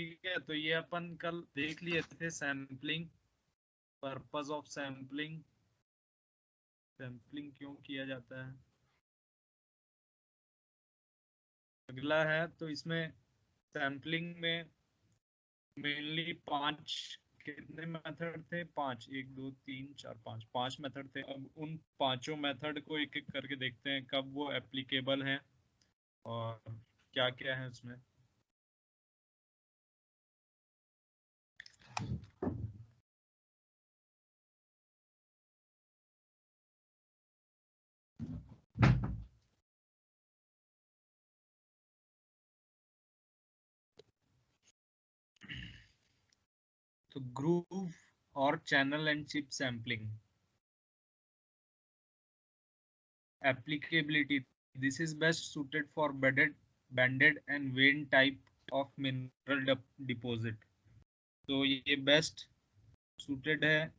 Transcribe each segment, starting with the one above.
ठीक है, तो ये अपन कल देख लिए थे sampling, purpose of sampling, sampling क्यों किया जाता है। अगला है, तो इसमें सैम्पलिंग में मेनली 5, कितने मेथड थे, 5, 1 2 3 4 5 मेथड थे। अब उन पांचों मेथड को एक एक करके देखते हैं कब वो एप्लीकेबल है और क्या क्या है उसमें। तो ग्रूव और channel and chip sampling applicability. This is best suited for banded and vein type of mineral deposit. तो ये बेस्ट suited है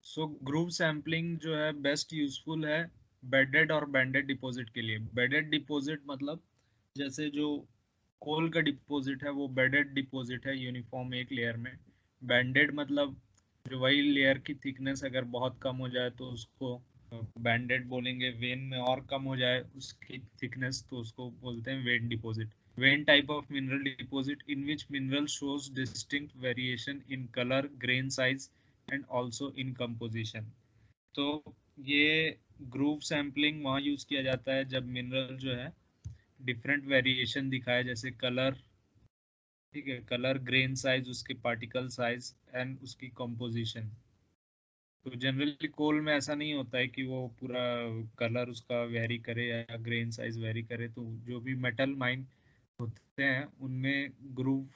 सो ग्रूव सैम्पलिंग जो है बेस्ट यूजफुल है बेडेड और बैंडेड डिपॉजिट के लिए। बेडेड डिपॉजिट मतलब जैसे जो कोल का डिपॉजिट है वो बेडेड डिपॉजिट है यूनिफॉर्म एक लेयर में। बैंडेड मतलब जो वही लेयर की थिकनेस अगर बहुत कम हो जाए तो उसको बैंडेड बोलेंगे। वेन में और कम हो जाए उसकी थिकनेस तो उसको बोलते हैं when deposit. When type of mineral deposit in which mineral shows distinct variation in colour, grain size and also in composition. तो ये ग्रूव सैम्पलिंग वहाँ यूज किया जाता है जब मिनरल जो है डिफरेंट वेरिएशन दिखाए, जैसे कलर, ठीक है, कलर, ग्रेन साइज, उसके पार्टिकल साइज एंड उसकी कंपोजिशन। तो जनरली कोल में ऐसा नहीं होता है कि वो पूरा कलर उसका वेरी करे या ग्रेन साइज वेरी करे। तो जो भी मेटल माइन होते हैं उनमें groove,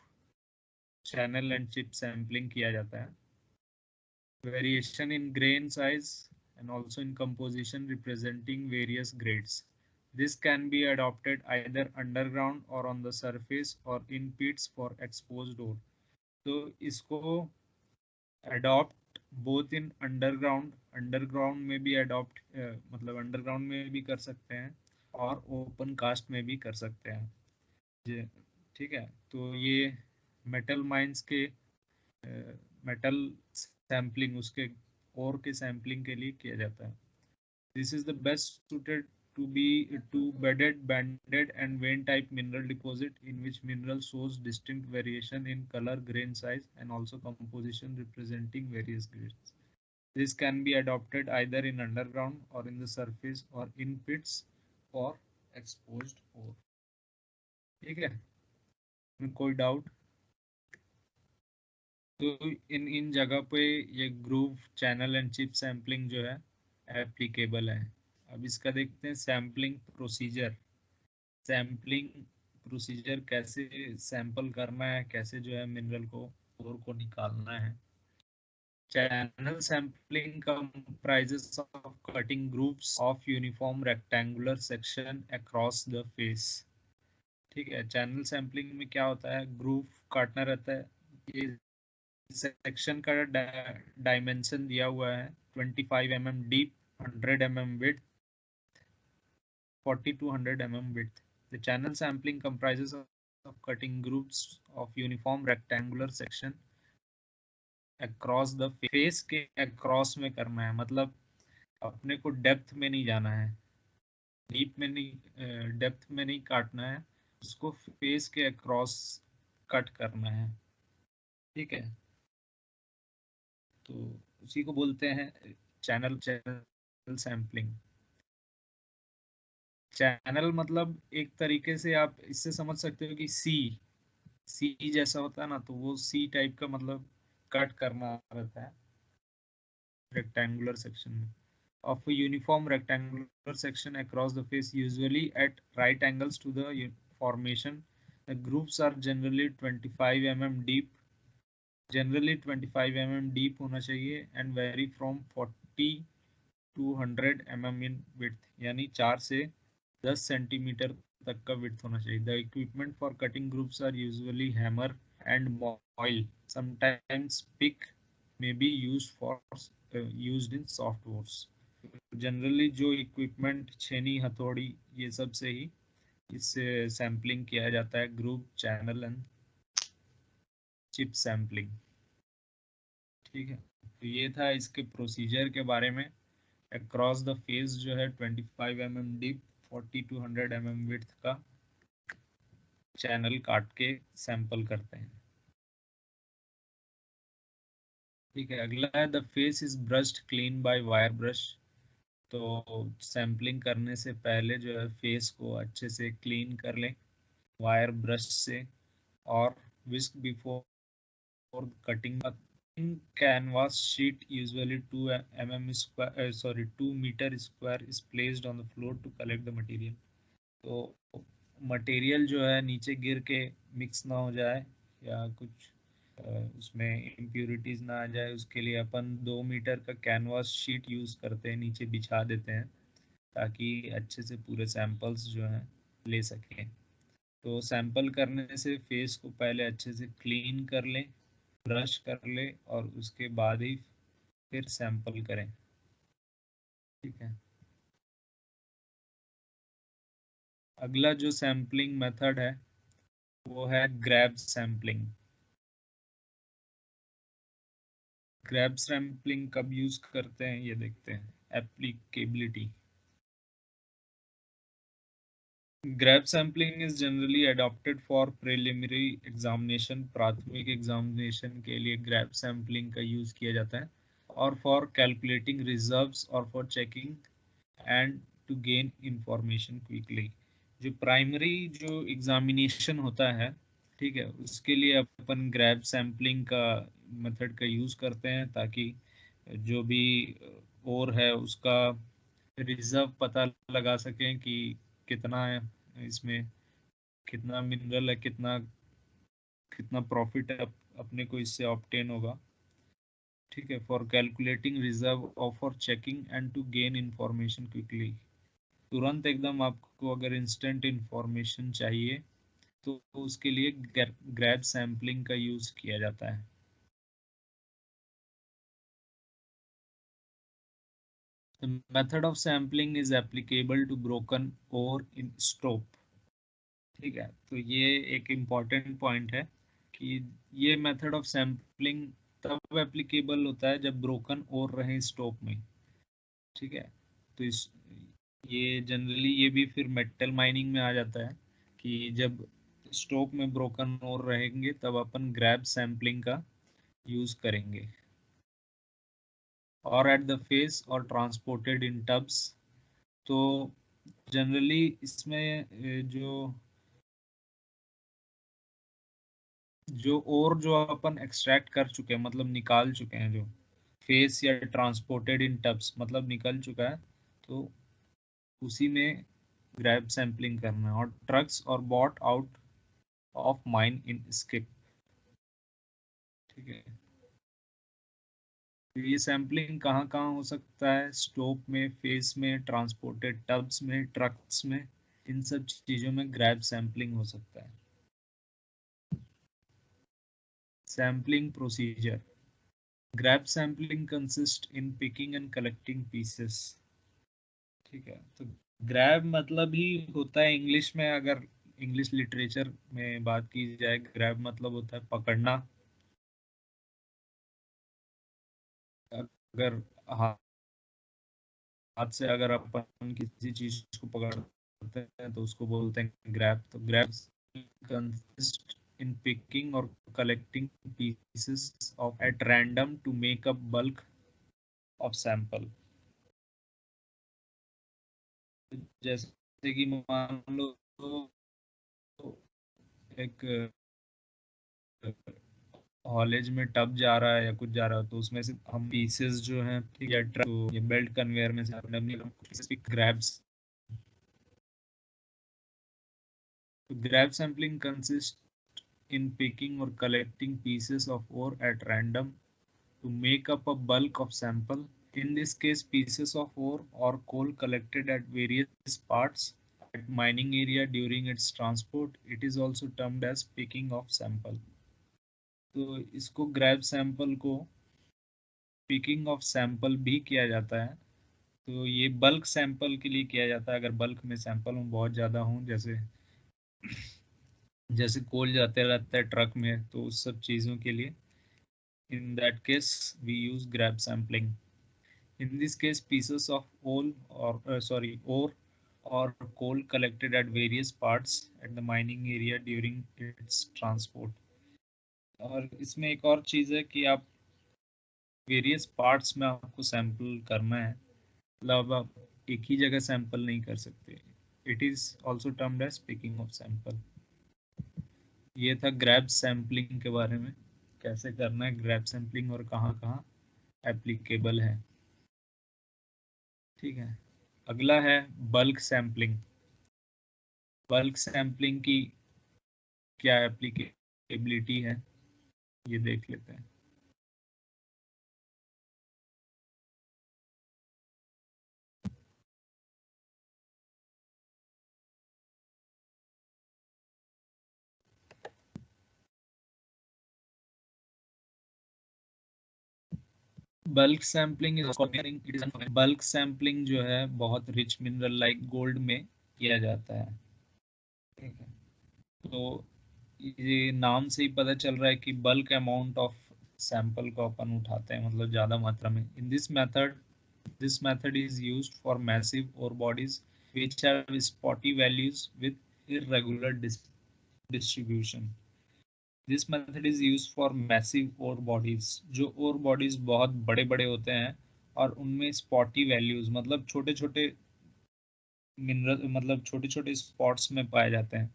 channel and chip sampling किया जाता है। Variation in grain size and also in composition representing various grades. This can be adopted either underground or on the surface or in pits for exposed ore. तो इसको adopt both in underground में भी adopt मतलब underground में भी कर सकते हैं और open cast में भी कर सकते हैं। ठीक है, तो ये मेटल माइंस के मेटल सैम्पलिंग, उसके ओर के सैम्पलिंग के लिए किया जाता है। This is the best suited to bedded, banded and vein type mineral deposit in which mineral shows distinct variation in color, grain size and also composition representing various grades. This can be adopted either in underground or in the surface or in pits for exposed ore. ठीक है, कोई doubt? तो इन इन जगह पे ये groove, channel and chip sampling जो है applicable है। अब इसका देखते हैं सैम्पलिंग प्रोसीजर। सैम्पलिंग प्रोसीजर कैसे सैंपल करना है, कैसे जो है मिनरल को, ओर को निकालना है। Channel sampling comprises of cutting groups of uniform rectangular section across the face। ठीक है, चैनल सैम्पलिंग में क्या होता है, ग्रूव काटना रहता है। ये सेक्शन का डायमेंशन दिया हुआ है 25 mm deep, 100 mm width, 40 to 100 mm width. The channel sampling comprises of cutting groups of uniform rectangular section across the face के across में करना है, मतलब अपने को डेप्थ में नहीं जाना है, डीप में नहीं, डेप्थ में नहीं काटना है, उसको फेस के अक्रॉस कट करना है। ठीक है, तो उसी को बोलते हैं चैनल सैम्पलिंग। चैनल मतलब एक तरीके से आप इससे समझ सकते हो कि सी जैसा होता है ना, तो वो सी टाइप का मतलब कट करना रहता है रेक्टेंगुलर सेक्शन में। of a uniform rectangular section across the face, usually at right angles to the formation. The grooves are generally 25 mm deep, generally 25 mm deep होना चाहिए and vary from 40 to 100 mm in width, यानी 4 से 10 centimetre तक का width होना चाहिए। The equipment for cutting groups are usually hammer and moil, sometimes pick may be used in soft ores. Generally जो equipment, छेनी, हथौड़ी, ये सब से ही इससे सैम्पलिंग किया जाता है, group, channel and chip sampling. ठीक है, तो ये था इसके प्रोसीजर के बारे में। अक्रॉस द फेस जो है 25 mm deep, 40 to 100 mm width का चैनल काट के सैंपल करते हैं। ठीक है, अगला है the face is brushed clean by wire brush. तो सैम्पलिंग करने से पहले जो है फेस को अच्छे से क्लीन कर लें वायर ब्रश से, और whisk before cutting. A thin canvas sheet, usually 2 meter square, is placed on the floor to collect the material. तो मटेरियल जो है नीचे गिर के मिक्स ना हो जाए या कुछ उसमें इम्प्योरिटीज ना आ जाए, उसके लिए अपन 2 मीटर का कैनवास शीट यूज करते हैं, नीचे बिछा देते हैं ताकि अच्छे से पूरे सैंपल्स जो हैं ले सकें। तो सैंपल करने से फेस को पहले अच्छे से क्लीन कर लें, ब्रश कर ले, और उसके बाद ही फिर सैंपल करें। ठीक है, अगला जो सैम्पलिंग मेथड है वो है ग्रैब सैम्पलिंग। ग्रैब सैम्पलिंग कब यूज करते हैं ये देखते हैं। Applicability. Grab sampling is generally adopted for preliminary examination. प्राथमिक एग्जामिनेशन के लिए ग्रैब सैम्पलिंग का यूज किया जाता है, और फॉर कैलकुलेटिंग रिजर्व्स और for checking and to gain information quickly. जो प्राइमरी जो एग्जामिनेशन होता है, ठीक है, उसके लिए अपन ग्रैब सैम्पलिंग का मेथड का यूज़ करते हैं ताकि जो भी और है उसका रिजर्व पता लगा सकें कि कितना है इसमें, कितना मिनरल है, कितना कितना प्रॉफिट अपने को इससे ऑब्टेन होगा। ठीक है, फॉर कैलकुलेटिंग रिजर्व और for checking and to gain information quickly. तुरंत एकदम आपको अगर इंस्टेंट इंफॉर्मेशन चाहिए तो उसके लिए ग्रैब सैम्पलिंग का यूज किया जाता है। The method of sampling is applicable to broken ore in stope। ठीक है, तो ये एक इम्पॉर्टेंट पॉइंट है कि ये मेथड ऑफ सैम्पलिंग तब एप्लीकेबल होता है जब ब्रोकन ओर रहे स्टोप में। ठीक है, तो इस ये जनरली ये भी फिर मेटल माइनिंग में आ जाता है कि जब स्टोप में ब्रोकन ओर रहेंगे तब अपन ग्रैब सैम्पलिंग का यूज करेंगे। और एट द फेस और ट्रांसपोर्टेड इन टब्स। तो जनरली इसमें जो जो और जो अपन एक्सट्रैक्ट कर चुके हैं, मतलब निकाल चुके हैं, जो फेस या ट्रांसपोर्टेड इन टब्स मतलब निकल चुका है, तो उसी में ग्रैब सैम्पलिंग करना है। और ट्रक्स और bought out of mine in skip. ठीक है, तो ये सैम्पलिंग कहाँ कहाँ हो सकता है? स्टोप में, फेस में, ट्रांसपोर्टेड टब्स में, ट्रक्स में, इन सब चीज़ों में ग्रैब सैम्पलिंग हो सकता है। Sampling procedure. Grab sampling consist in picking and collecting pieces. ठीक है, तो ग्रैब मतलब ही होता है इंग्लिश में, अगर इंग्लिश लिटरेचर में बात की जाए, ग्रैब मतलब होता है पकड़ना। अगर हाथ से अगर अपन किसी चीज को पकड़ते हैं तो उसको बोलते हैं ग्रैब। तो ग्रैब कंसिस्ट इन पिकिंग और collecting pieces of at random to make up bulk of sample. जैसे कि मान लो एक हॉलेज में टब जा रहा है या कुछ जा रहा है, तो उसमें से हम पीसेस जो हैं, ठीक है, ट्रक तो ये बेल्ट कन्वेयर में से रैंडमली ग्रैब्स। तो grab sampling consist in picking or collecting pieces of ore at random to make up a bulk of sample. In this case, pieces of ore or coal collected at various parts at mining area during its transport. It is also termed as picking of sample. तो इसको grab sample को picking of sample भी किया जाता है। तो ये bulk sample के लिए किया जाता है, अगर बल्क में सैंपल बहुत ज़्यादा हों, जैसे जैसे कोल जाते रहता है ट्रक में, तो उस सब चीज़ों के लिए in that case we use grab sampling. In this case, pieces of ore or coal collected at various parts at the mining area during its transport. और इसमें एक और चीज़ है कि आप वेरियस पार्ट्स में आपको सैंपल करना है, मतलब आप एक ही जगह सैंपल नहीं कर सकते। It is also termed as picking of sample. ये था ग्रैब सैम्पलिंग के बारे में, कैसे करना है ग्रैब सैम्पलिंग और कहाँ कहाँ एप्लीकेबल है। ठीक है, अगला है बल्क सैम्पलिंग। बल्क सैम्पलिंग की क्या एप्लीकेबिलिटी है ये देख लेते हैं। बल्क सैम्पलिंग बल्क सैम्पलिंग जो है बहुत रिच मिनरल लाइक गोल्ड में किया जाता है। ठीक है, तो ये नाम से ही पता चल रहा है कि बल्क अमाउंट ऑफ सैंपल को अपन उठाते हैं, मतलब ज़्यादा मात्रा में। इन this method is used for massive ore bodies which have spotty values with irregular distribution. This method is use for massive ore bodies, जो ore bodies बहुत बड़े बड़े होते हैं और उनमें स्पॉटी वैल्यूज मतलब छोटे छोटे मिनरल, मतलब छोटे छोटे स्पॉट्स में पाए जाते हैं।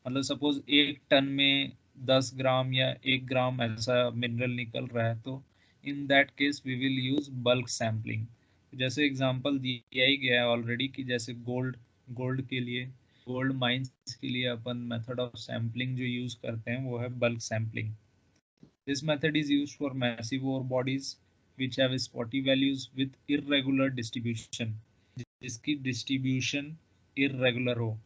मतलब सपोज 1 टन में 10 ग्राम या 1 ग्राम ऐसा मिनरल निकल रहा है, तो in that case we will use bulk sampling. जैसे एग्जांपल दिया ही गया है ऑलरेडी कि जैसे गोल्ड के लिए, गोल्ड माइंस के लिए अपन मेथड ऑफ सैम्पलिंग जो यूज करते हैं वो है bulk sampling. This method is used for massive ore bodies which have spotty values with irregular distribution, जिसकी डिस्ट्रीब्यूशन इरेगुलर हो,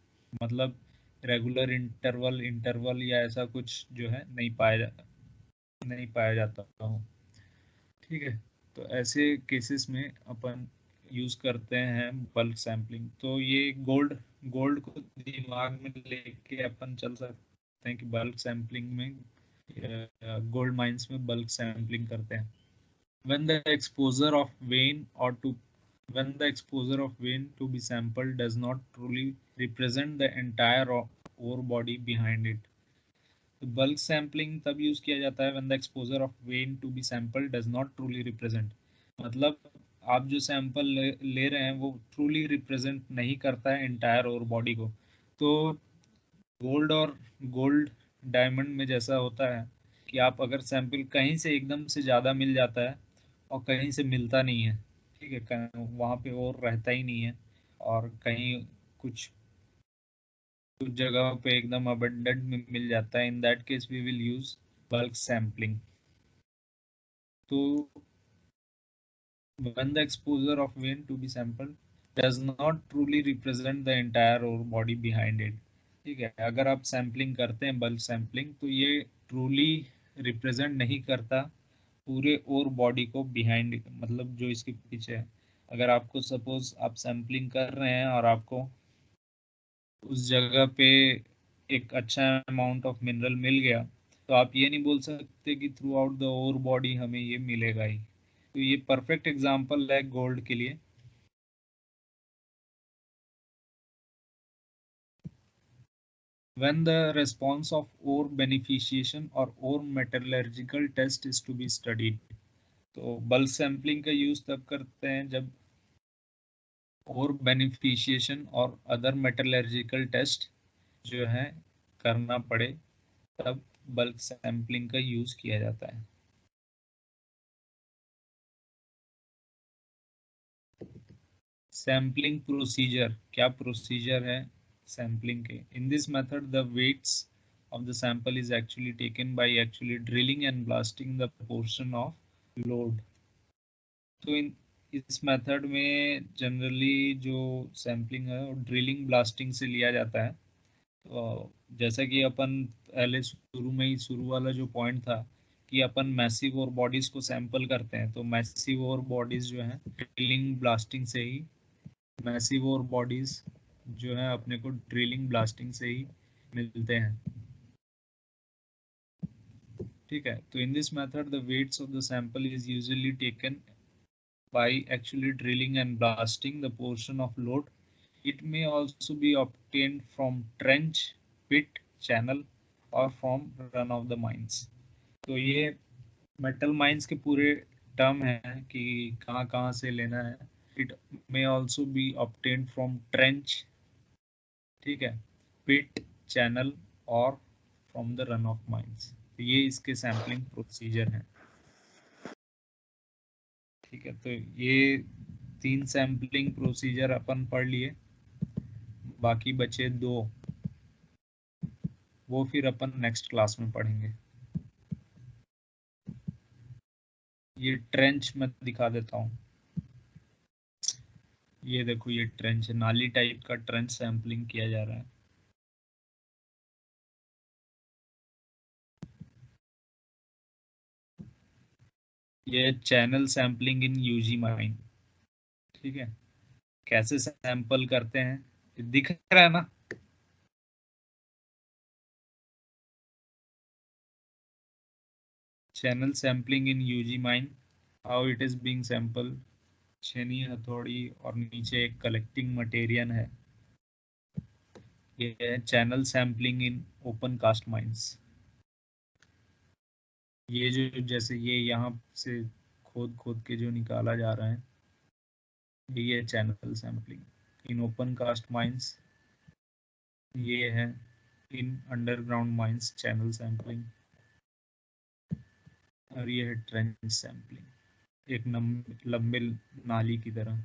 मतलब रेगुलर इंटरवल इंटरवल या ऐसा कुछ जो है नहीं पाया जाता हो। ठीक है, तो ऐसे केसेस में अपन यूज करते हैं बल्क सैम्पलिंग। तो ये गोल्ड को दिमाग में लेके अपन चल सकते हैं कि बल्क सैम्पलिंग में गोल्ड माइंस में बल्क सैम्पलिंग करते हैं। when the exposure of vein or to when the exposure of vein to be sampled does not truly represent the entire ore body behind it. तो bulk sampling तब use किया जाता है when the exposure of vein to be sampled does not truly represent, मतलब आप जो sample ले रहे हैं वो ट्रूली रिप्रेजेंट नहीं करता है एंटायर और बॉडी को। तो गोल्ड डायमंड में जैसा होता है कि आप अगर सैंपल कहीं से एकदम से ज़्यादा मिल जाता है और कहीं से मिलता नहीं है, ठीक है, वहाँ पे और रहता ही नहीं है, और कहीं कुछ कुछ जगह पे एकदम अबंडेंट में मिल जाता है, in that case we will use bulk sampling. तो when the exposure of vein to be sampled does not truly represent the entire ore body behind it, ठीक है, अगर आप सैम्पलिंग करते हैं बल्क सैम्पलिंग तो ये ट्रूली रिप्रेजेंट नहीं करता पूरे और बॉडी को बिहाइंड, मतलब जो इसके पीछे है। अगर आपको सपोज आप सैम्पलिंग कर रहे हैं और आपको उस जगह पे एक अच्छा अमाउंट ऑफ मिनरल मिल गया, तो आप ये नहीं बोल सकते कि throughout the ore body हमें ये मिलेगा ही। तो ये परफेक्ट एग्जांपल है गोल्ड के लिए। When the response of ore beneficiation or ore metallurgical test is to be studied, तो बल्क सैम्पलिंग का यूज तब करते हैं जब और बेनिफिशिएशन और अदर मेटलर्जिकल टेस्ट जो है करना पड़े, तब बल्क सैम्पलिंग का यूज किया जाता है। सैम्पलिंग प्रोसीजर, क्या प्रोसीजर है सैम्पलिंग के? In this method the weights of the sample is actually taken by actually drilling and blasting the portion of load। तो इस मेथड में जनरली जो सैम्पलिंग है वो ड्रिलिंग ब्लास्टिंग से लिया जाता है। तो जैसा कि अपन पहले शुरू में ही शुरू वाला जो पॉइंट था कि अपन मैसिव और बॉडीज को सैंपल करते हैं, तो मैसिव और बॉडीज जो है ड्रिलिंग ब्लास्टिंग से ही, मैसिव और बॉडीज जो है अपने को ड्रिलिंग ब्लास्टिंग से ही मिलते हैं। ठीक है, तो in this method the weights of the sample is usually taken by actually drilling and blasting the portion of load. It may also be obtained from trench, pit, channel और from run of the mines. तो ये metal mines के पूरे term है कि कहाँ कहाँ से लेना है। It may also be obtained from trench, ठीक है, pit, channel और from the run of mines. तो ये इसके सैम्पलिंग प्रोसीजर हैं। ठीक है, तो ये 3 सैम्पलिंग प्रोसीजर अपन पढ़ लिए, बाकी बचे 2, वो फिर अपन नेक्स्ट क्लास में पढ़ेंगे। ये ट्रेंच में दिखा देता हूँ। ये देखो, ये ट्रेंच है, नाली टाइप का ट्रेंच सैम्पलिंग किया जा रहा है। ये channel sampling in UG mine. ठीक है, कैसे सैंपल करते हैं, ये दिख रहा है ना। Channel sampling in UG mine, how it is being sample. छेनी, हथौड़ी और नीचे एक कलेक्टिंग मटेरियल है। ये है channel sampling in open cast mines. ये जो जैसे ये यहाँ से खोद खोद के जो निकाला जा रहा है, ये है channel sampling in open cast mines. ये है in underground mines channel sampling. और ये है ट्रेंच सैम्पलिंग, एक लंबे नाली की तरह।